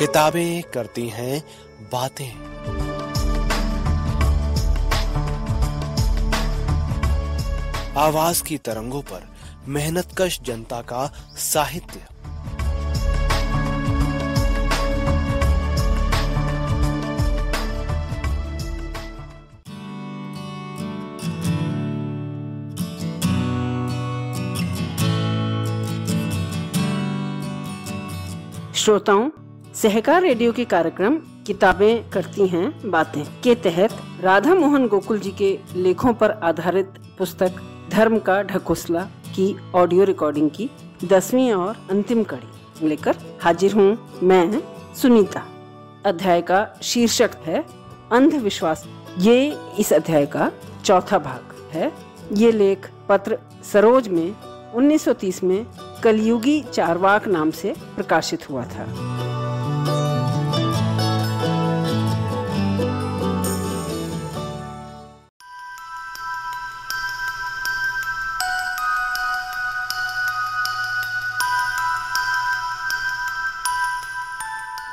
किताबें करती हैं बातें। आवाज की तरंगों पर मेहनतकश जनता का साहित्य। श्रोताओं, सहकार रेडियो के कार्यक्रम किताबें करती हैं बातें के तहत राधा मोहन गोकुल जी के लेखों पर आधारित पुस्तक धर्म का ढकोसला की ऑडियो रिकॉर्डिंग की 10वीं और अंतिम कड़ी लेकर हाजिर हूँ मैं सुनीता। अध्याय का शीर्षक है अंधविश्वास। ये इस अध्याय का चौथा भाग है। ये लेख पत्र सरोज में 1930 में कलयुगी चारवाक नाम से प्रकाशित हुआ था।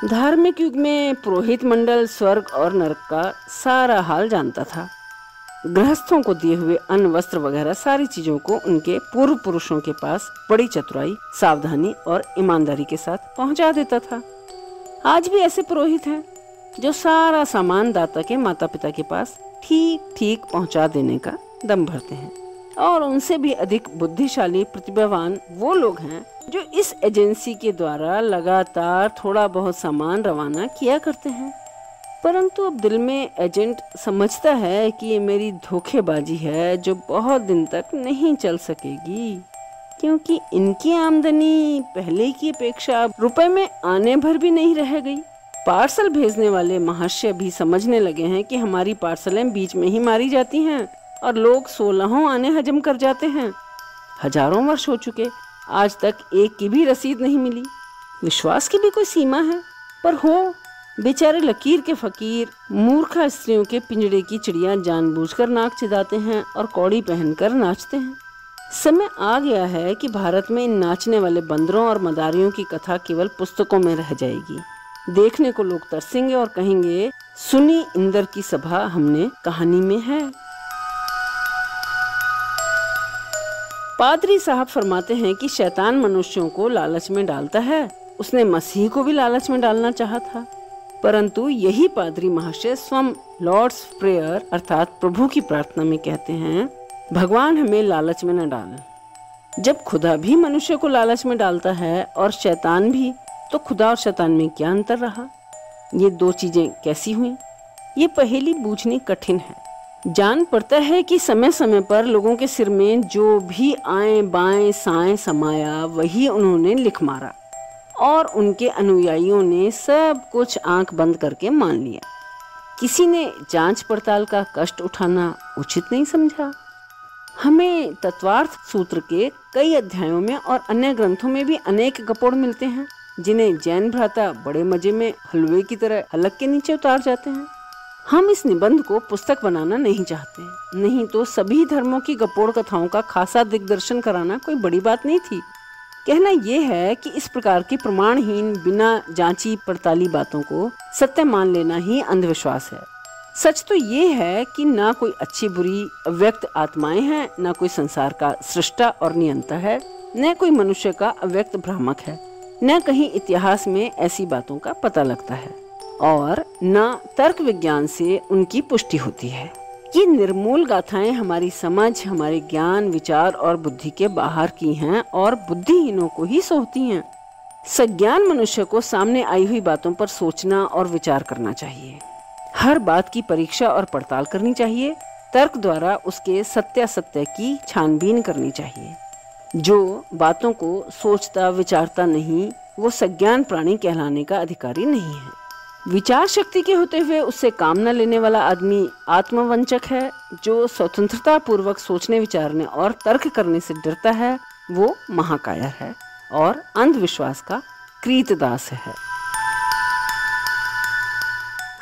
धार्मिक युग में पुरोहित मंडल स्वर्ग और नरक का सारा हाल जानता था। गृहस्थों को दिए हुए अन्न वस्त्र वगैरह सारी चीजों को उनके पूर्व पुरुषों के पास बड़ी चतुराई, सावधानी और ईमानदारी के साथ पहुंचा देता था। आज भी ऐसे पुरोहित हैं जो सारा सामान दाता के माता पिता के पास ठीक ठीक पहुंचा देने का दम भरते हैं। और उनसे भी अधिक बुद्धिशाली प्रतिभावान वो लोग हैं जो इस एजेंसी के द्वारा लगातार थोड़ा बहुत सामान रवाना किया करते हैं। परंतु अब दिल में एजेंट समझता है कि ये मेरी धोखेबाजी है जो बहुत दिन तक नहीं चल सकेगी, क्योंकि इनकी आमदनी पहले की अपेक्षा रुपए में आने भर भी नहीं रह गई। पार्सल भेजने वाले महाशय भी समझने लगे हैं कि हमारी पार्सलें बीच में ही मारी जाती हैं और लोग 16 आने हजम कर जाते हैं। हजारों वर्ष हो चुके, आज तक एक की भी रसीद नहीं मिली। विश्वास की भी कोई सीमा है, पर हो बेचारे लकीर के फकीर मूर्खा स्त्रियों के पिंजड़े की चिड़िया जानबूझकर नाक चिदाते हैं और कौड़ी पहनकर नाचते हैं। समय आ गया है कि भारत में इन नाचने वाले बंदरों और मदारियों की कथा केवल पुस्तकों में रह जाएगी। देखने को लोग तरसेंगे और कहेंगे, सुनी इंद्र की सभा हमने कहानी में है। पादरी साहब फरमाते हैं कि शैतान मनुष्यों को लालच में डालता है। उसने मसीह को भी लालच में डालना चाहा था, परंतु यही पादरी महाशय स्वयं लॉर्ड्स प्रेयर अर्थात प्रभु की प्रार्थना में कहते हैं, भगवान हमें लालच में न डालें। जब खुदा भी मनुष्य को लालच में डालता है और शैतान भी, तो खुदा और शैतान में क्या अंतर रहा? ये दो चीजें कैसी हुई? ये पहेली बूझनी कठिन है। जान पड़ता है कि समय समय पर लोगों के सिर में जो भी आए बाएं साएं समाया वही उन्होंने लिख मारा और उनके अनुयायियों ने सब कुछ आंख बंद करके मान लिया। किसी ने जांच पड़ताल का कष्ट उठाना उचित नहीं समझा। हमें तत्वार्थ सूत्र के कई अध्यायों में और अन्य ग्रंथों में भी अनेक गपोड़ मिलते हैं, जिन्हें जैन भ्राता बड़े मजे में हलवे की तरह हलक के नीचे उतार जाते हैं। हम इस निबंध को पुस्तक बनाना नहीं चाहते, नहीं तो सभी धर्मों की गपोड़ कथाओं का खासा दिग्दर्शन कराना कोई बड़ी बात नहीं थी। कहना यह है कि इस प्रकार की प्रमाणहीन बिना जांची पड़ताली बातों को सत्य मान लेना ही अंधविश्वास है। सच तो ये है कि ना कोई अच्छी बुरी अव्यक्त आत्माएं हैं, ना कोई संसार का सृष्टा और नियंता है, न कोई मनुष्य का अव्यक्त भ्रामक है, न कहीं इतिहास में ऐसी बातों का पता लगता है और न तर्क विज्ञान से उनकी पुष्टि होती है। ये निर्मूल गाथाएं हमारी समझ, हमारे ज्ञान, विचार और बुद्धि के बाहर की हैं और बुद्धिहीनों को ही सोहती हैं। सज्ञान मनुष्य को सामने आई हुई बातों पर सोचना और विचार करना चाहिए। हर बात की परीक्षा और पड़ताल करनी चाहिए। तर्क द्वारा उसके सत्यासत्य की छानबीन करनी चाहिए। जो बातों को सोचता विचारता नहीं, वो सज्ञान प्राणी कहलाने का अधिकारी नहीं है। विचार शक्ति के होते हुए उससे काम न लेने वाला आदमी आत्मवंचक है। जो स्वतंत्रता पूर्वक सोचने विचारने और तर्क करने से डरता है वो महाकायर है और अंधविश्वास का कृतदास है।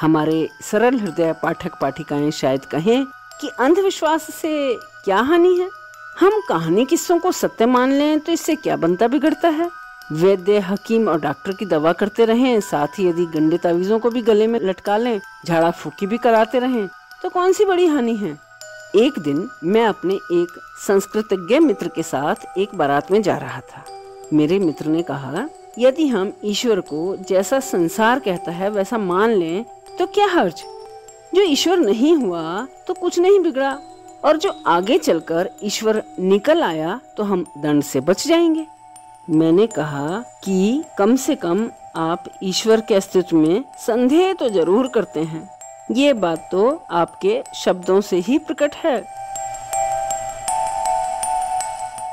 हमारे सरल हृदय पाठक पाठिकाएं शायद कहें कि अंधविश्वास से क्या हानि है। हम कहानी किस्सों को सत्य मान लें तो इससे क्या बनता बिगड़ता है। वैद्य, हकीम और डॉक्टर की दवा करते रहें, साथ ही यदि गंदे तावीज़ों को भी गले में लटका लें, झाड़ा फूकी भी कराते रहें, तो कौन सी बड़ी हानि है। एक दिन मैं अपने एक संस्कृतज्ञ मित्र के साथ एक बारात में जा रहा था। मेरे मित्र ने कहा, यदि हम ईश्वर को जैसा संसार कहता है वैसा मान लें तो क्या हर्ज, जो ईश्वर नहीं हुआ तो कुछ नहीं बिगड़ा, और जो आगे चलकर ईश्वर निकल आया तो हम दंड से बच जाएंगे। मैंने कहा कि कम से कम आप ईश्वर के अस्तित्व में संदेह तो जरूर करते हैं। ये बात तो आपके शब्दों से ही प्रकट है।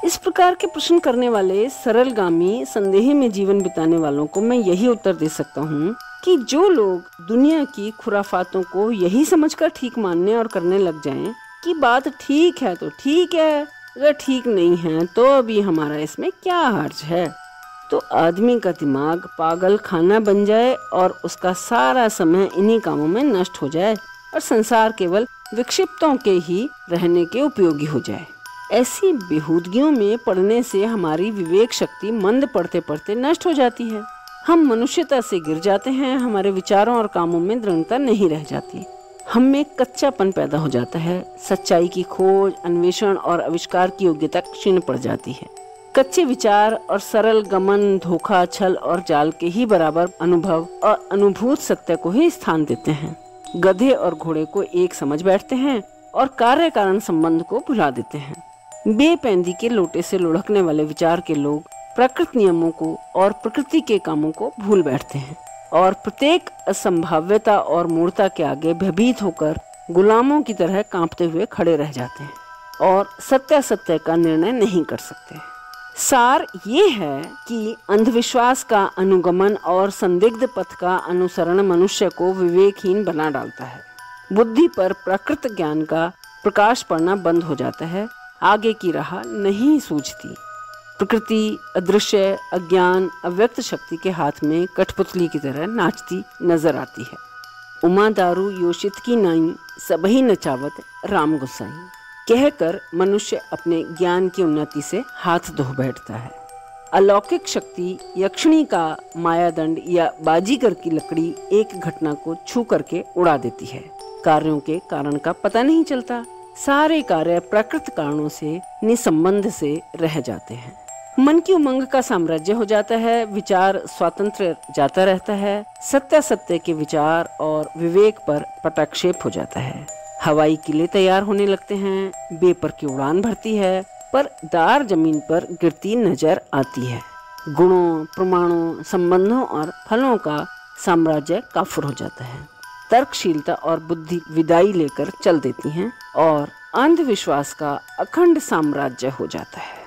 इस प्रकार के प्रश्न करने वाले सरलगामी संदेह में जीवन बिताने वालों को मैं यही उत्तर दे सकता हूँ कि जो लोग दुनिया की खुराफातों को यही समझकर ठीक मानने और करने लग जाएं कि बात ठीक है तो ठीक है, अगर ठीक नहीं है तो अभी हमारा इसमें क्या हर्ज है, तो आदमी का दिमाग पागल खाना बन जाए और उसका सारा समय इन्हीं कामों में नष्ट हो जाए और संसार केवल विक्षिप्तों के ही रहने के उपयोगी हो जाए। ऐसी बेहूदगियों में पड़ने से हमारी विवेक शक्ति मंद पड़ते पड़ते नष्ट हो जाती है। हम मनुष्यता से गिर जाते हैं, हमारे विचारों और कामों में दृढ़ता नहीं रह जाती, हम में कच्चापन पैदा हो जाता है, सच्चाई की खोज, अन्वेषण और आविष्कार की योग्यता क्षीण पड़ जाती है। कच्चे विचार और सरल गमन धोखा, छल और जाल के ही बराबर अनुभव और अनुभूत सत्य को ही स्थान देते हैं। गधे और घोड़े को एक समझ बैठते हैं और कार्य कारण संबंध को भुला देते हैं। बेपैंदी के लोटे से लुढ़कने वाले विचार के लोग प्रकृति नियमों को और प्रकृति के कामों को भूल बैठते हैं और प्रत्येक असंभाव्यता और मूर्ता के आगे भयभीत होकर गुलामों की तरह कांपते हुए खड़े रह जाते हैं और सत्य का निर्णय नहीं कर सकते। सार ये है कि अंधविश्वास का अनुगमन और संदिग्ध पथ का अनुसरण मनुष्य को विवेकहीन बना डालता है। बुद्धि पर प्रकृत ज्ञान का प्रकाश पड़ना बंद हो जाता है, आगे की राह नहीं सूझती। प्रकृति अदृश्य, अज्ञान, अव्यक्त शक्ति के हाथ में कठपुतली की तरह नाचती नजर आती है। उमा दारू योषित की नाई, सबही नचावत राम गुसाई कहकर मनुष्य अपने ज्ञान की उन्नति से हाथ धो बैठता है। अलौकिक शक्ति, यक्षिणी का मायादंड या बाजीगर की लकड़ी एक घटना को छू करके उड़ा देती है। कार्यों के कारण का पता नहीं चलता, सारे कार्य प्रकृत कारणों से निसंबंध से रह जाते हैं। मन की उमंग का साम्राज्य हो जाता है, विचार स्वतंत्र जाता रहता है, सत्य के विचार और विवेक पर पटाक्षेप हो जाता है। हवाई किले तैयार होने लगते हैं, बेपर की उड़ान भरती है, पर दार जमीन पर गिरती नजर आती है। गुणों, प्रमाणों, संबंधों और फलों का साम्राज्य काफुर हो जाता है। तर्कशीलता और बुद्धि विदाई लेकर चल देती हैं और अंधविश्वास का अखंड साम्राज्य हो जाता है।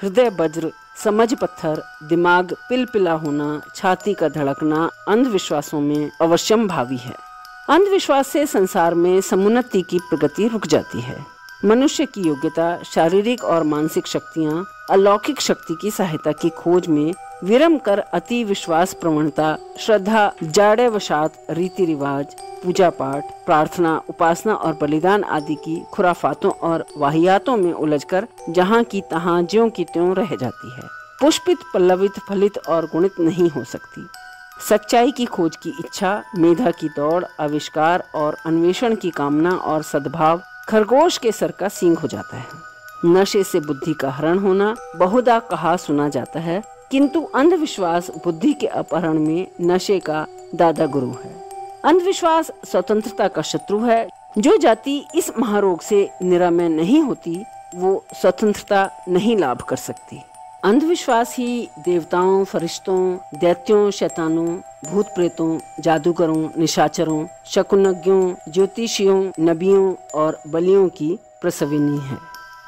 हृदय वज्र, समझ पत्थर, दिमाग पिलपिला होना, छाती का धड़कना अंधविश्वासों में अवश्यम भावी है। अंधविश्वास से संसार में समुन्नति की प्रगति रुक जाती है। मनुष्य की योग्यता, शारीरिक और मानसिक शक्तियाँ अलौकिक शक्ति की सहायता की खोज में विरम कर अति विश्वास प्रवणता, श्रद्धा, जाड़े वशात रीति रिवाज, पूजा पाठ, प्रार्थना, उपासना और बलिदान आदि की खुराफातों और वाहियातों में उलझकर जहाँ की तहाँ ज्यों की त्यों रह जाती है। पुष्पित, पल्लवित, फलित और गुणित नहीं हो सकती। सच्चाई की खोज की इच्छा, मेधा की दौड़, आविष्कार और अन्वेषण की कामना और सद्भाव खरगोश के सर का सींग हो जाता है। नशे से बुद्धि का हरण होना बहुधा कहा सुना जाता है, किंतु अंधविश्वास बुद्धि के अपहरण में नशे का दादा गुरु है। अंधविश्वास स्वतंत्रता का शत्रु है। जो जाति इस महारोग से निरामय नहीं होती, वो स्वतंत्रता नहीं लाभ कर सकती। अंधविश्वास ही देवताओं, फरिश्तों, दैत्यों, शैतानों, भूत प्रेतों, जादूगरों, निशाचरों, शकुनज्ञों, ज्योतिषियों, नबियों और बलियों की प्रसविनी है।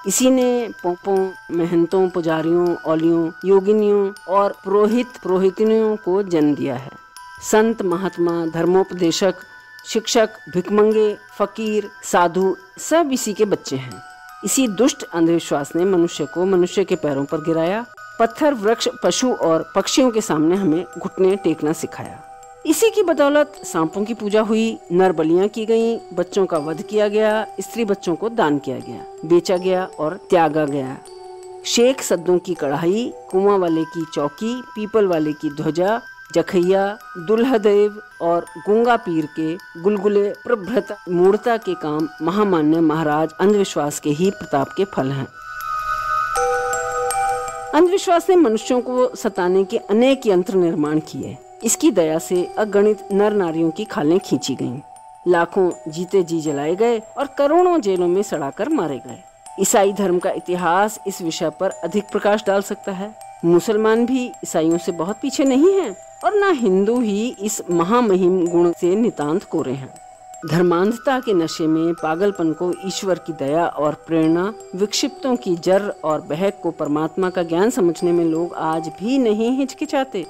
इसी ने पोपों, महंतों, पुजारियों, औलियों, योगिनियों और पुरोहितिनियों को जन्म दिया है। संत, महात्मा, धर्मोपदेशक, शिक्षक, भिकमंगे, फकीर, साधु सब इसी के बच्चे हैं। इसी दुष्ट अंधविश्वास ने मनुष्य को मनुष्य के पैरों पर गिराया, पत्थर, वृक्ष, पशु और पक्षियों के सामने हमें घुटने टेकना सिखाया। इसी की बदौलत सांपों की पूजा हुई, नर बलियां की गईं, बच्चों का वध किया गया, स्त्री बच्चों को दान किया गया, बेचा गया और त्यागा गया। शेख सद्दों की कढ़ाई, कुआं वाले की चौकी, पीपल वाले की ध्वजा, जखैया, दुल्हदेव और गूंगा पीर के गुलगुले प्रभृत मूर्ता के काम महामान्य महाराज अंधविश्वास के ही प्रताप के फल हैं। अंधविश्वास ने मनुष्यों को सताने के अनेक यंत्र निर्माण किए। इसकी दया से अगणित नर नारियों की खालें खींची गईं, लाखों जीते जी जलाए गए और करोड़ों जेलों में सड़ाकर मारे गए। ईसाई धर्म का इतिहास इस विषय पर अधिक प्रकाश डाल सकता है। मुसलमान भी ईसाइयों से बहुत पीछे नहीं हैं और न हिंदू ही इस महामहिम गुण से नितांत कोरे हैं। धर्मांधता के नशे में पागलपन को ईश्वर की दया और प्रेरणा, विक्षिप्तों की जर और बहक को परमात्मा का ज्ञान समझने में लोग आज भी नहीं हिचकिचाते।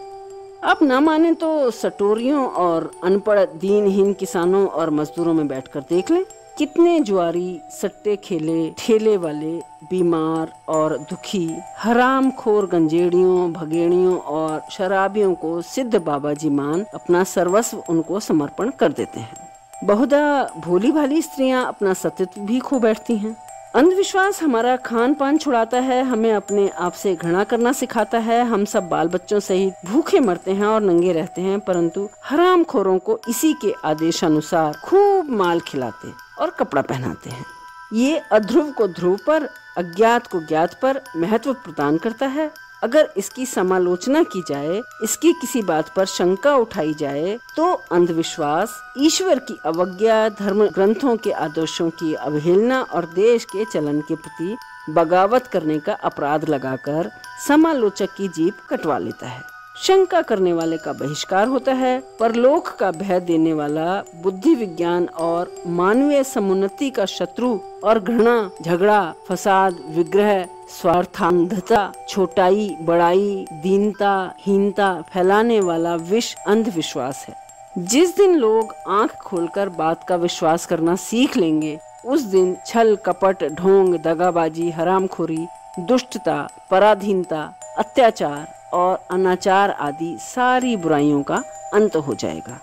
आप न माने तो सटोरियों और अनपढ़ दीनहीन किसानों और मजदूरों में बैठकर देख लें, कितने जुआरी, सट्टे खेले, ठेले वाले, बीमार और दुखी, हरामखोर गंजेड़ियों, भगेड़ियों और शराबियों को सिद्ध बाबा जी मान अपना सर्वस्व उनको समर्पण कर देते हैं। बहुधा भोली भाली स्त्रियां अपना सतीत्व भी खो बैठती हैं। अंधविश्वास हमारा खान पान छुड़ाता है, हमें अपने आप से घृणा करना सिखाता है। हम सब बाल बच्चों सहित भूखे मरते हैं और नंगे रहते हैं, परंतु हरामखोरों को इसी के आदेशानुसार खूब माल खिलाते और कपड़ा पहनाते हैं। ये अध्रुव को ध्रुव पर, अज्ञात को ज्ञात पर महत्व प्रदान करता है। अगर इसकी समालोचना की जाए, इसकी किसी बात पर शंका उठाई जाए, तो अंधविश्वास ईश्वर की अवज्ञा, धर्म ग्रंथों के आदर्शों की अवहेलना और देश के चलन के प्रति बगावत करने का अपराध लगाकर समालोचक की जीभ कटवा लेता है। शंका करने वाले का बहिष्कार होता है। परलोक का भय देने वाला, बुद्धि विज्ञान और मानवीय समुन्नति का शत्रु और घृणा, झगड़ा, फसाद, विग्रह, स्वार्थांधता, छोटाई, बड़ाई, दीनता, हीनता फैलाने वाला विष अंधविश्वास है। जिस दिन लोग आंख खोलकर बात का विश्वास करना सीख लेंगे, उस दिन छल, कपट, ढोंग, दगाबाजी, हरामखोरी, दुष्टता, पराधीनता, अत्याचार और अनाचार आदि सारी बुराइयों का अंत हो जाएगा।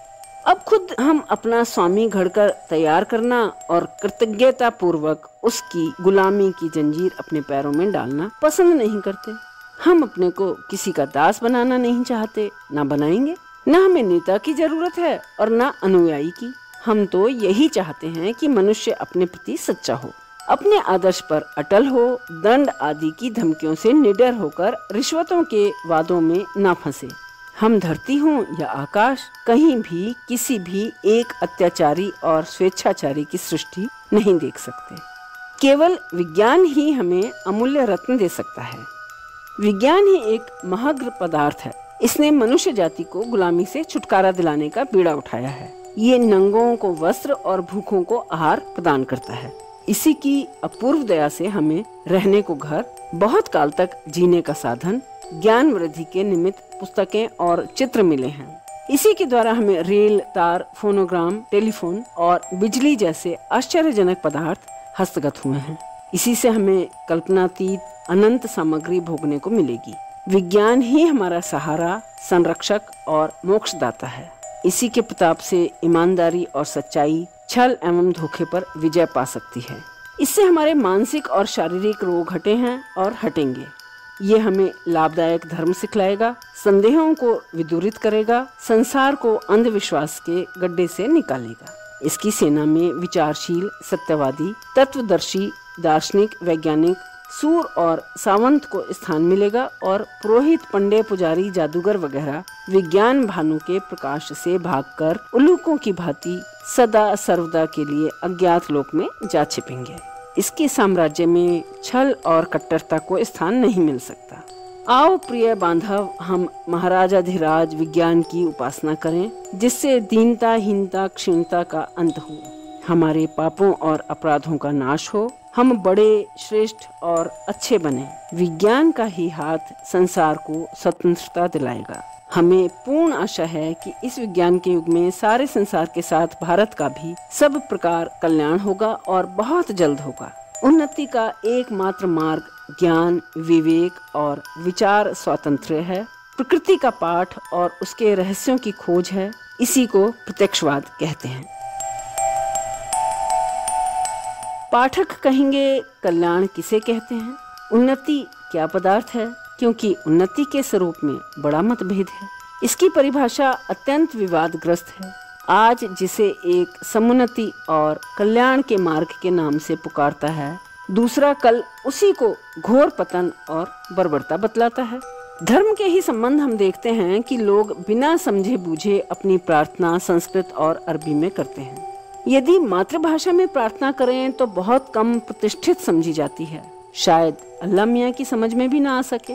अब खुद हम अपना स्वामी घड़कर तैयार करना और कृतज्ञता पूर्वक उसकी गुलामी की जंजीर अपने पैरों में डालना पसंद नहीं करते। हम अपने को किसी का दास बनाना नहीं चाहते, ना बनाएंगे। न हमें नेता की जरूरत है और न अनुयायी की। हम तो यही चाहते हैं कि मनुष्य अपने प्रति सच्चा हो, अपने आदर्श पर अटल हो, दंड आदि की धमकियों से निडर होकर रिश्वतों के वादों में न फंसे। हम धरती हों या आकाश, कहीं भी किसी भी एक अत्याचारी और स्वेच्छाचारी की सृष्टि नहीं देख सकते। केवल विज्ञान ही हमें अमूल्य रत्न दे सकता है। विज्ञान ही एक महग्र पदार्थ है। इसने मनुष्य जाति को गुलामी से छुटकारा दिलाने का बीड़ा उठाया है। ये नंगों को वस्त्र और भूखों को आहार प्रदान करता है। इसी की अपूर्व दया से हमें रहने को घर, बहुत काल तक जीने का साधन, ज्ञान वृद्धि के निमित्त पुस्तकें और चित्र मिले हैं। इसी के द्वारा हमें रेल, तार, फोनोग्राम, टेलीफोन और बिजली जैसे आश्चर्यजनक पदार्थ हस्तगत हुए हैं। इसी से हमें कल्पनातीत अनंत सामग्री भोगने को मिलेगी। विज्ञान ही हमारा सहारा, संरक्षक और मोक्षदाता है। इसी के प्रताप से ईमानदारी और सच्चाई, छल एवं धोखे पर विजय पा सकती है। इससे हमारे मानसिक और शारीरिक रोग हटे हैं और हटेंगे। ये हमें लाभदायक धर्म सिखलाएगा, संदेहों को विदूरित करेगा, संसार को अंधविश्वास के गड्ढे से निकालेगा। इसकी सेना में विचारशील, सत्यवादी, तत्वदर्शी, दार्शनिक, वैज्ञानिक, सूर और सावंत को स्थान मिलेगा और पुरोहित, पंडे, पुजारी, जादूगर वगैरह विज्ञान भानु के प्रकाश से भागकर उल्लूकों की भांति सदा सर्वदा के लिए अज्ञात लोक में जा छिपेंगे। इसके साम्राज्य में छल और कट्टरता को स्थान नहीं मिल सकता। आओ प्रिय बांधव, हम महाराजाधिराज विज्ञान की उपासना करें, जिससे दीनता, हीनता, क्षीणता का अंत हो, हमारे पापों और अपराधों का नाश हो, हम बड़े, श्रेष्ठ और अच्छे बने। विज्ञान का ही हाथ संसार को स्वतंत्रता दिलाएगा। हमें पूर्ण आशा है कि इस विज्ञान के युग में सारे संसार के साथ भारत का भी सब प्रकार कल्याण होगा और बहुत जल्द होगा। उन्नति का एकमात्र मार्ग ज्ञान, विवेक और विचार स्वातंत्र्य है। प्रकृति का पाठ और उसके रहस्यों की खोज है। इसी को प्रत्यक्षवाद कहते हैं। पाठक कहेंगे, कल्याण किसे कहते हैं? उन्नति क्या पदार्थ है, क्योंकि उन्नति के स्वरूप में बड़ा मतभेद है। इसकी परिभाषा अत्यंत विवादग्रस्त है। आज जिसे एक समुन्नति और कल्याण के मार्ग के नाम से पुकारता है, दूसरा कल उसी को घोर पतन और बर्बरता बतलाता है। धर्म के ही संबंध हम देखते हैं कि लोग बिना समझे बूझे अपनी प्रार्थना संस्कृत और अरबी में करते हैं। यदि मातृभाषा में प्रार्थना करें तो बहुत कम प्रतिष्ठित समझी जाती है, शायद अल्लाह मियाँ की समझ में भी ना आ सके।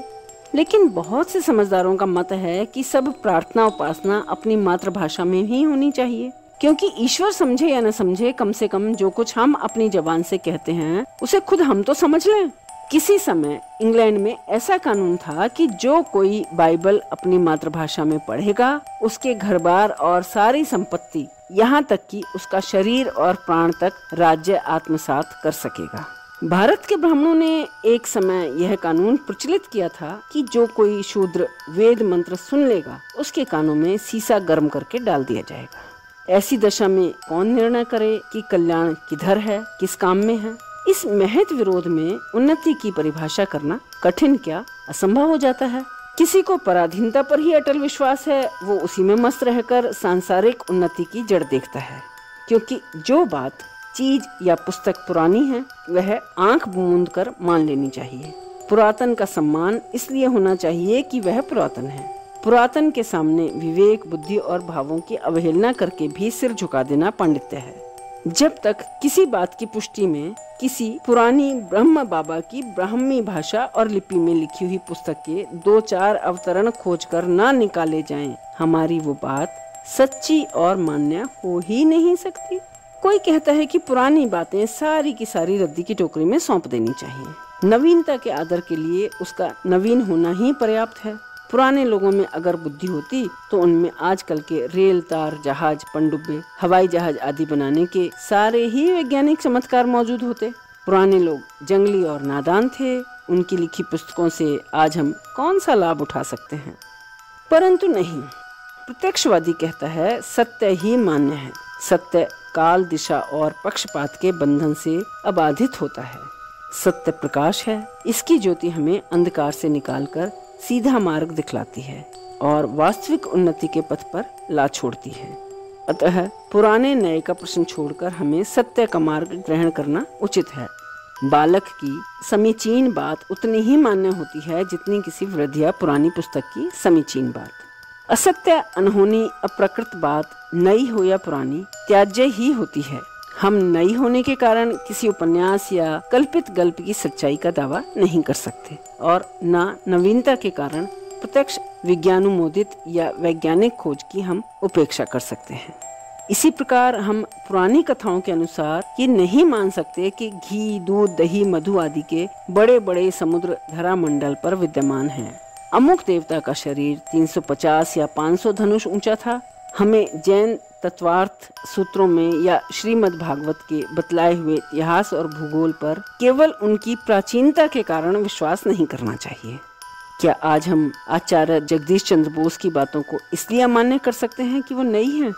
लेकिन बहुत से समझदारों का मत है कि सब प्रार्थना उपासना अपनी मातृभाषा में ही होनी चाहिए, क्योंकि ईश्वर समझे या न समझे, कम से कम जो कुछ हम अपनी जबान से कहते हैं उसे खुद हम तो समझ लें। किसी समय इंग्लैंड में ऐसा कानून था कि जो कोई बाइबल अपनी मातृभाषा में पढ़ेगा उसके घर-बार और सारी संपत्ति, यहाँ तक कि उसका शरीर और प्राण तक राज्य आत्मसात कर सकेगा। भारत के ब्राह्मणों ने एक समय यह कानून प्रचलित किया था कि जो कोई शूद्र वेद मंत्र सुन लेगा उसके कानों में सीसा गर्म करके डाल दिया जाएगा। ऐसी दशा में कौन निर्णय करे कि कल्याण किधर है, किस काम में है। इस महत विरोध में उन्नति की परिभाषा करना कठिन क्या असंभव हो जाता है। किसी को पराधीनता पर ही अटल विश्वास है, वो उसी में मस्त रहकर सांसारिक उन्नति की जड़ देखता है, क्योंकि जो बात चीज या पुस्तक पुरानी है वह आंख मूंद कर मान लेनी चाहिए। पुरातन का सम्मान इसलिए होना चाहिए कि वह पुरातन है। पुरातन के सामने विवेक, बुद्धि और भावों की अवहेलना करके भी सिर झुका देना पांडित्य है। जब तक किसी बात की पुष्टि में किसी पुरानी ब्रह्म बाबा की ब्राह्मी भाषा और लिपि में लिखी हुई पुस्तक के 2-4 अवतरण खोजकर ना निकाले जाएं, हमारी वो बात सच्ची और मान्य हो ही नहीं सकती। कोई कहता है कि पुरानी बातें सारी की सारी रद्दी की टोकरी में सौंप देनी चाहिए। नवीनता के आदर के लिए उसका नवीन होना ही पर्याप्त है। पुराने लोगों में अगर बुद्धि होती तो उनमें आजकल के रेल, तार, जहाज, पनडुब्बे, हवाई जहाज आदि बनाने के सारे ही वैज्ञानिक चमत्कार मौजूद होते। पुराने लोग जंगली और नादान थे। उनकी लिखी पुस्तकों से आज हम कौन सा लाभ उठा सकते हैं? परंतु नहीं, प्रत्यक्षवादी कहता है सत्य ही मान्य है। सत्य काल, दिशा और पक्षपात के बंधन से अबाधित होता है। सत्य प्रकाश है। इसकी ज्योति हमें अंधकार से निकालकर सीधा मार्ग दिखलाती है और वास्तविक उन्नति के पथ पर ला छोड़ती है। अतः पुराने नए का प्रश्न छोड़कर हमें सत्य का मार्ग ग्रहण करना उचित है। बालक की समीचीन बात उतनी ही मान्य होती है जितनी किसी वृद्ध या पुरानी पुस्तक की समीचीन बात। असत्य, अनहोनी, अप्रकृत बात नई हो या पुरानी त्याज्य ही होती है। हम नई होने के कारण किसी उपन्यास या कल्पित गल्प की सच्चाई का दावा नहीं कर सकते और न नवीनता के कारण प्रत्यक्ष विज्ञानुमोदित या वैज्ञानिक खोज की हम उपेक्षा कर सकते हैं। इसी प्रकार हम पुरानी कथाओं के अनुसार ये नहीं मान सकते कि घी, दूध, दही, मधु आदि के बड़े बड़े समुद्र धरा मंडल पर विद्यमान हैं। अमुक देवता का शरीर 350 या 500 धनुष ऊंचा था। हमें जैन तत्वार्थ सूत्रों में या श्रीमद् भागवत के बतलाए हुए इतिहास और भूगोल पर केवल उनकी प्राचीनता के कारण विश्वास नहीं करना चाहिए। क्या आज हम आचार्य जगदीश चंद्र बोस की बातों को इसलिए अमान्य कर सकते हैं कि वो नई हैं?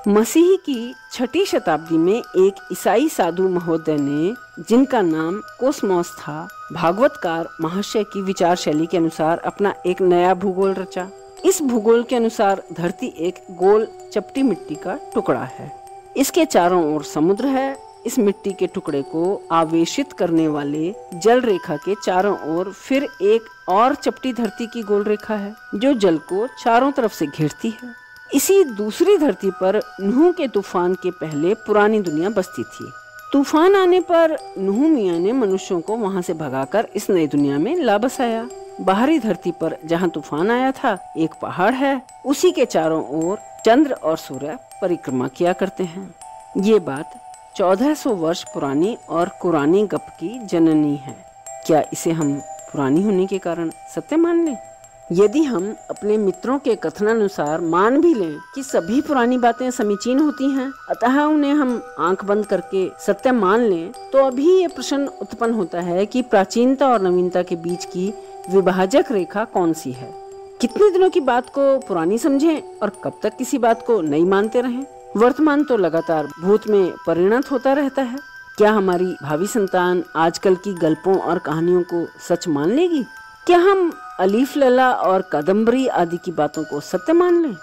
मसीह की 6ठी शताब्दी में एक ईसाई साधु महोदय ने, जिनका नाम कोसमोस था, भागवतकार महाशय की विचार शैली के अनुसार अपना एक नया भूगोल रचा। इस भूगोल के अनुसार धरती एक गोल चपटी मिट्टी का टुकड़ा है। इसके चारों ओर समुद्र है। इस मिट्टी के टुकड़े को आवेशित करने वाले जल रेखा के चारों ओर फिर एक और चपटी धरती की गोल रेखा है जो जल को चारों तरफ से घेरती है। इसी दूसरी धरती पर नूह के तूफान के पहले पुरानी दुनिया बसती थी। तूफान आने पर नूह मियाँ ने मनुष्यों को वहाँ से भगाकर इस नई दुनिया में ला बसाया। बाहरी धरती पर जहाँ तूफान आया था एक पहाड़ है, उसी के चारों ओर चंद्र और सूर्य परिक्रमा किया करते हैं। ये बात 1400 वर्ष पुरानी और कुरानी गप की जननी है। क्या इसे हम पुरानी होने के कारण सत्य मान लें? यदि हम अपने मित्रों के कथनानुसार मान भी लें कि सभी पुरानी बातें समीचीन होती हैं, अतः उन्हें हम आंख बंद करके सत्य मान लें, तो अभी ये प्रश्न उत्पन्न होता है कि प्राचीनता और नवीनता के बीच की विभाजक रेखा कौन सी है? कितने दिनों की बात को पुरानी समझें और कब तक किसी बात को नई मानते रहें? वर्तमान तो लगातार भूत में परिणत होता रहता है। क्या हमारी भावी संतान आजकल की गल्पों और कहानियों को सच मान लेगी? क्या हम अलीफ लैला और कादम्बरी आदि की बातों को सत्य मान लें?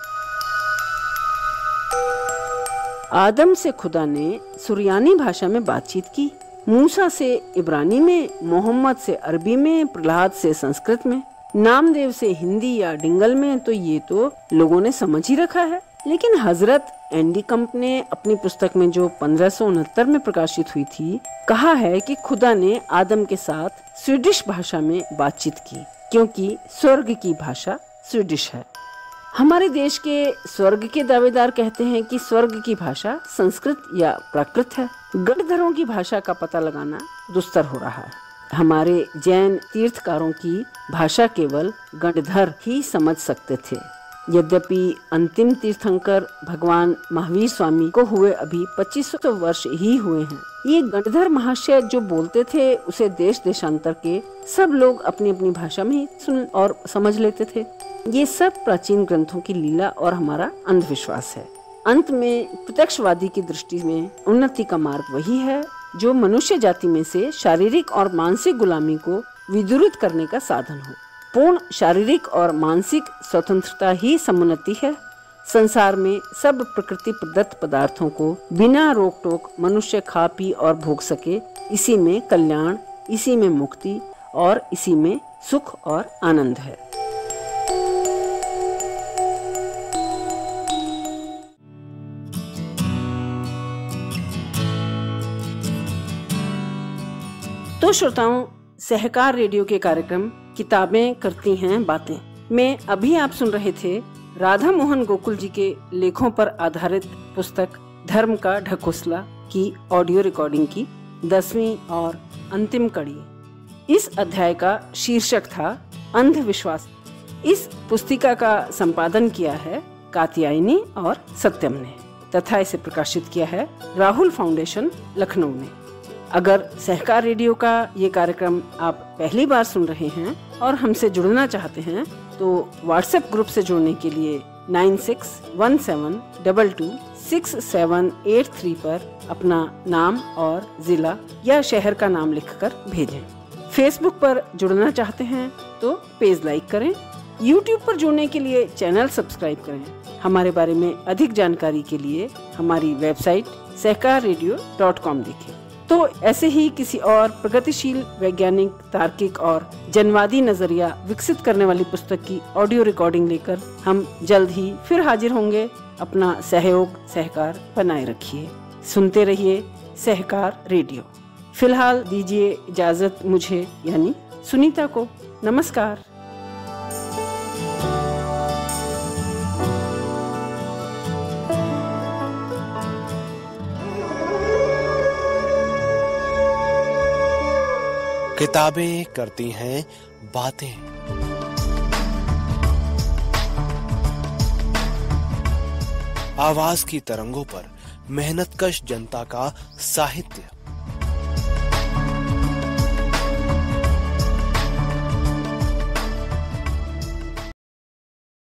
आदम से खुदा ने सुरयानी भाषा में बातचीत की, मूसा से इब्रानी में, मोहम्मद से अरबी में, प्रहलाद से संस्कृत में, नामदेव से हिंदी या डिंगल में। तो ये तो लोगों ने समझ ही रखा है। लेकिन हजरत एंडी कंप ने अपनी पुस्तक में, जो 1569 में प्रकाशित हुई थी, कहा है कि खुदा ने आदम के साथ स्वीडिश भाषा में बातचीत की, क्योंकि स्वर्ग की भाषा स्वीडिश है। हमारे देश के स्वर्ग के दावेदार कहते हैं कि स्वर्ग की भाषा संस्कृत या प्राकृत है। गणधरों की भाषा का पता लगाना दुस्तर हो रहा है। हमारे जैन तीर्थकारों की भाषा केवल गणधर ही समझ सकते थे। यद्यपि अंतिम तीर्थंकर भगवान महावीर स्वामी को हुए अभी 2500 वर्ष ही हुए हैं। ये गणधर महाशय जो बोलते थे उसे देश देशांतर के सब लोग अपनी अपनी भाषा में सुन और समझ लेते थे। ये सब प्राचीन ग्रंथों की लीला और हमारा अंधविश्वास है। अंत में प्रत्यक्षवादी की दृष्टि में उन्नति का मार्ग वही है जो मनुष्य जाति में से शारीरिक और मानसिक गुलामी को विदूरित करने का साधन हो। पूर्ण शारीरिक और मानसिक स्वतंत्रता ही समुन्नति है। संसार में सब प्रकृति प्रदत्त पदार्थों को बिना रोक टोक मनुष्य खा पी और भोग सके, इसी में कल्याण, इसी में मुक्ति और इसी में सुख और आनंद है। तो श्रोताओं, सहकार रेडियो के कार्यक्रम किताबें करती हैं बातें में अभी आप सुन रहे थे राधा मोहन गोकुल जी के लेखों पर आधारित पुस्तक धर्म का ढकोसला की ऑडियो रिकॉर्डिंग की 10वीं और अंतिम कड़ी। इस अध्याय का शीर्षक था अंधविश्वास। इस पुस्तिका का संपादन किया है कात्यायनी और सत्यम ने तथा इसे प्रकाशित किया है राहुल फाउंडेशन लखनऊ ने। अगर सहकार रेडियो का ये कार्यक्रम आप पहली बार सुन रहे हैं और हमसे जुड़ना चाहते हैं तो व्हाट्सएप ग्रुप से जुड़ने के लिए 9617226783 पर अपना नाम और जिला या शहर का नाम लिखकर भेजें। फेसबुक पर जुड़ना चाहते हैं तो पेज लाइक करें। यूट्यूब पर जुड़ने के लिए चैनल सब्सक्राइब करें। हमारे बारे में अधिक जानकारी के लिए हमारी वेबसाइट सहकाररेडियो.com देखें। तो ऐसे ही किसी और प्रगतिशील, वैज्ञानिक, तार्किक और जनवादी नजरिया विकसित करने वाली पुस्तक की ऑडियो रिकॉर्डिंग लेकर हम जल्द ही फिर हाजिर होंगे। अपना सहयोग सहकार बनाए रखिए। सुनते रहिए सहकार रेडियो। फिलहाल दीजिए इजाजत मुझे यानी सुनीता को। नमस्कार। किताबें करती हैं बातें। आवाज की तरंगों पर मेहनतकश जनता का साहित्य।